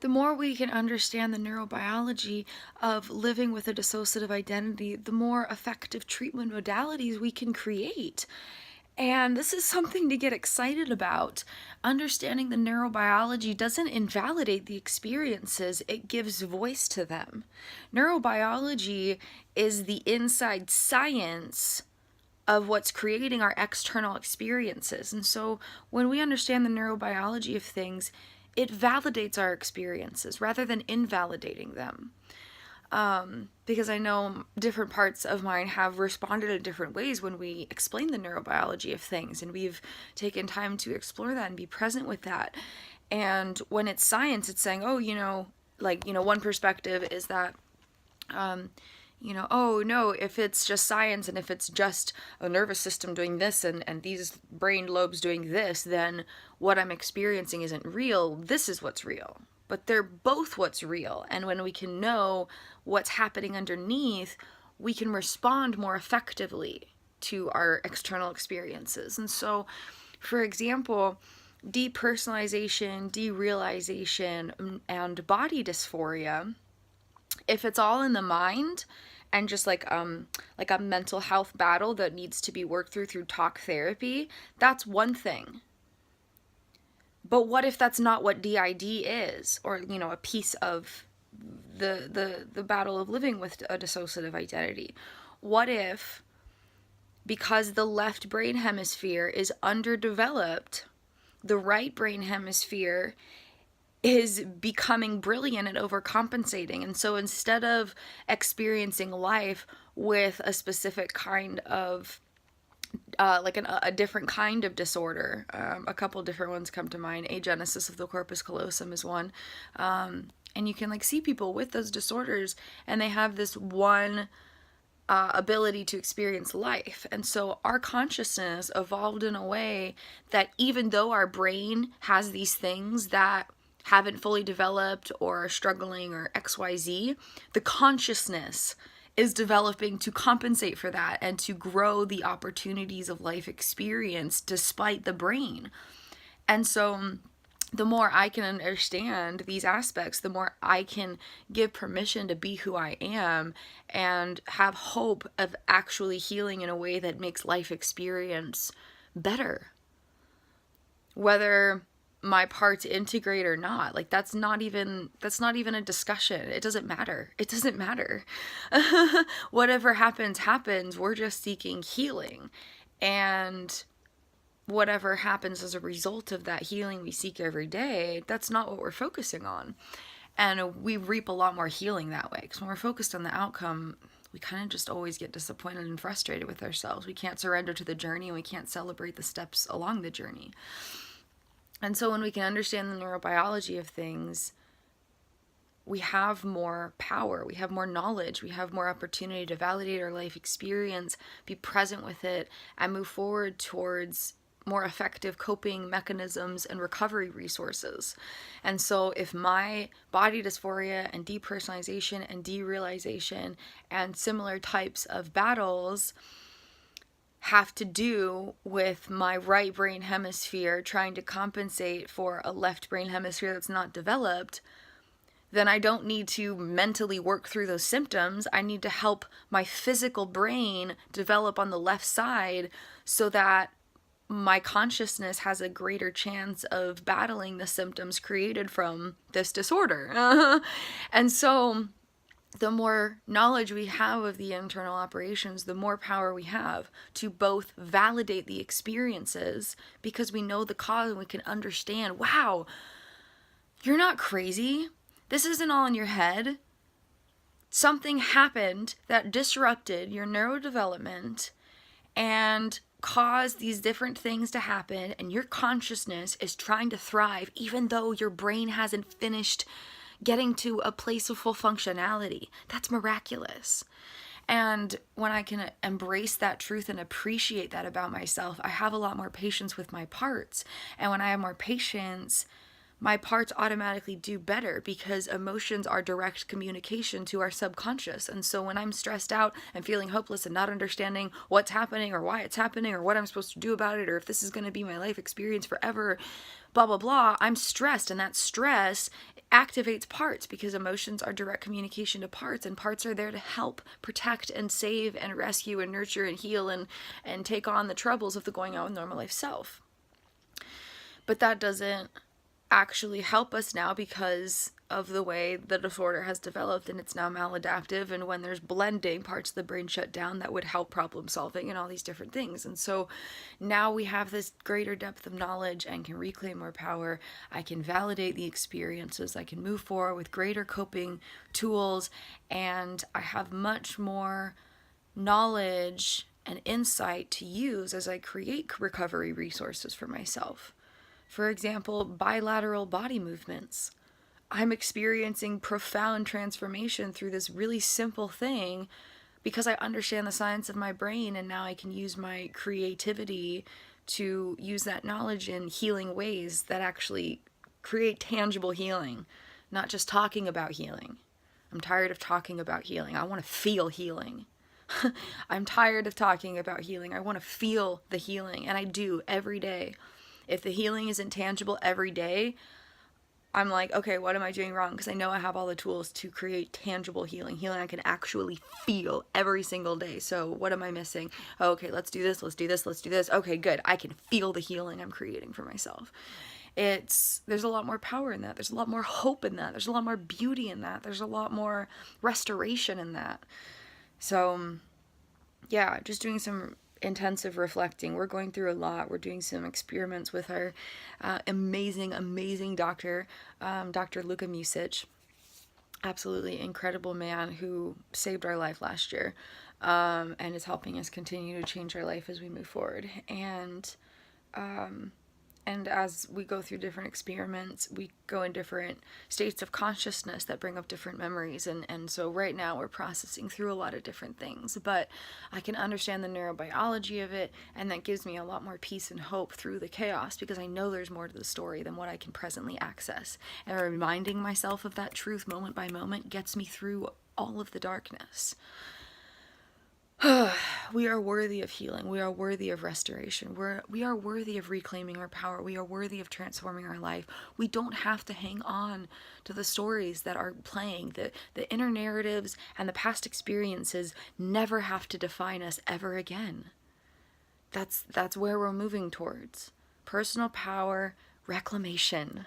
The more we can understand the neurobiology of living with a dissociative identity, the more effective treatment modalities we can create. And this is something to get excited about. Understanding the neurobiology doesn't invalidate the experiences, it gives voice to them. Neurobiology is the inside science of what's creating our external experiences. And so when we understand the neurobiology of things, it validates our experiences rather than invalidating them. Because I know different parts of mine have responded in different ways when we explain the neurobiology of things, and we've taken time to explore that and be present with that. And when it's science, it's saying, oh, one perspective is that, oh no, if it's just science and if it's just a nervous system doing this and these brain lobes doing this, then what I'm experiencing isn't real. This is what's real. But they're both what's real. And when we can know what's happening underneath, we can respond more effectively to our external experiences. And so, for example, depersonalization, derealization, and body dysphoria, if it's all in the mind and just like a mental health battle that needs to be worked through talk therapy, that's one thing. But what if that's not what DID is, or a piece of the battle of living with a dissociative identity? What if, because the left brain hemisphere is underdeveloped, the right brain hemisphere is becoming brilliant and overcompensating? And so instead of experiencing life with a specific kind of a different kind of disorder, a couple different ones come to mind. Agenesis of the corpus callosum is one, and you can see people with those disorders, and they have this one ability to experience life. And so our consciousness evolved in a way that even though our brain has these things that haven't fully developed or are struggling or XYZ, the consciousness is developing to compensate for that and to grow the opportunities of life experience despite the brain. And so the more I can understand these aspects, the more I can give permission to be who I am and have hope of actually healing in a way that makes life experience better. Whether my parts integrate or not, that's not even a discussion. It doesn't matter. Whatever happens. We're just seeking healing, and whatever happens as a result of that healing we seek every day, that's not what we're focusing on. And we reap a lot more healing that way, because when we're focused on the outcome, we kind of just always get disappointed and frustrated with ourselves. We can't surrender to the journey, and we can't celebrate the steps along the journey. And so when we can understand the neurobiology of things, we have more power, we have more knowledge, we have more opportunity to validate our life experience, be present with it, and move forward towards more effective coping mechanisms and recovery resources. And so if my body dysphoria and depersonalization and derealization and similar types of battles have to do with my right brain hemisphere trying to compensate for a left brain hemisphere that's not developed, then I don't need to mentally work through those symptoms. I need to help my physical brain develop on the left side so that my consciousness has a greater chance of battling the symptoms created from this disorder. And so the more knowledge we have of the internal operations, the more power we have to both validate the experiences, because we know the cause and we can understand, wow, you're not crazy. This isn't all in your head. Something happened that disrupted your neurodevelopment and caused these different things to happen, and your consciousness is trying to thrive even though your brain hasn't finished getting to a place of full functionality. That's miraculous. And when I can embrace that truth and appreciate that about myself, I have a lot more patience with my parts. And when I have more patience, my parts automatically do better because emotions are direct communication to our subconscious. And so when I'm stressed out and feeling hopeless and not understanding what's happening or why it's happening or what I'm supposed to do about it or if this is going to be my life experience forever, blah, blah, blah, I'm stressed. And that stress activates parts because emotions are direct communication to parts, and parts are there to help protect and save and rescue and nurture and heal and take on the troubles of the going on with normal life self. But that doesn't actually help us now because of the way the disorder has developed, and it's now maladaptive, and when there's blending, parts of the brain shut down that would help problem solving and all these different things. And so now we have this greater depth of knowledge and can reclaim more power. I can validate the experiences, I can move forward with greater coping tools, and I have much more knowledge and insight to use as I create recovery resources for myself. For example, bilateral body movements. I'm experiencing profound transformation through this really simple thing because I understand the science of my brain, and now I can use my creativity to use that knowledge in healing ways that actually create tangible healing, not just talking about healing. I'm tired of talking about healing. I want to feel healing. I'm tired of talking about healing. I want to feel the healing, and I do every day. If the healing isn't tangible every day, I'm like, okay, what am I doing wrong? Because I know I have all the tools to create tangible healing I can actually feel every single day. So what am I missing? Oh, okay, let's do this, let's do this, let's do this. Okay, good. I can feel the healing I'm creating for myself. There's a lot more power in that. There's a lot more hope in that. There's a lot more beauty in that. There's a lot more restoration in that. So, yeah, just doing some intensive reflecting. We're going through a lot. We're doing some experiments with our amazing doctor, Dr. Luka Music. Absolutely incredible man who saved our life last year, and is helping us continue to change our life as we move forward. And as we go through different experiments, we go in different states of consciousness that bring up different memories. And so right now we're processing through a lot of different things. But I can understand the neurobiology of it, and that gives me a lot more peace and hope through the chaos because I know there's more to the story than what I can presently access. And reminding myself of that truth moment by moment gets me through all of the darkness. We are worthy of healing. We are worthy of restoration. We are worthy of reclaiming our power. We are worthy of transforming our life. We don't have to hang on to the stories that are playing. The inner narratives and the past experiences never have to define us ever again. That's where we're moving towards. Personal power, reclamation.